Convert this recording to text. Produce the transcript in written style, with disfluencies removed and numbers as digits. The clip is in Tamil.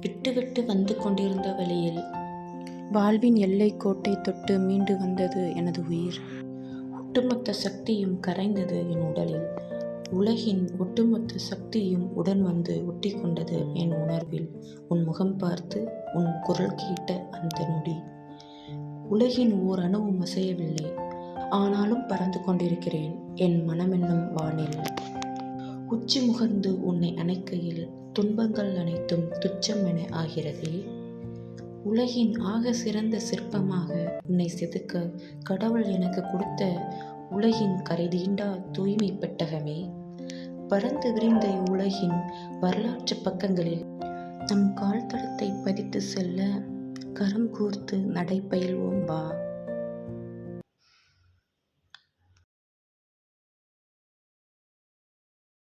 விட்டு வந்து கொண்டிருந்த வழியில் வாழ்வின் எல்லை கோட்டை தொட்டு மீண்டு வந்தது எனது உயிர். ஒட்டுமொத்த சக்தியும் கரைந்தது என் உடலில். உலகின் ஒட்டுமொத்த சக்தியும் உடன் வந்து ஒட்டி கொண்டது என் உணர்வில். உன் முகம் பார்த்து உன் குரல் கேட்ட அந்த நொடி உலகின் ஓர் அணுவும் அசையவில்லை. ஆனாலும் பறந்து கொண்டிருக்கிறேன் என் மனமென்னும் வானில். உச்சி முகர்ந்து உன்னை அணைக்கையில் துன்பங்கள் அனைத்தும் துச்சம் என ஆகிறதே. உலகின் ஆக சிறந்த சிற்பமாக உன்னை செதுக்க கடவுள் எனக்கு கொடுத்த உலகின் கரைதீண்டா தூய்மை பெட்டகமே. பறந்து விரிந்த உலகின் வரலாற்று பக்கங்களில் நம் கால் தடத்தை பதித்து செல்ல கரம் கூர்த்து நடைபயில்வோம் வா.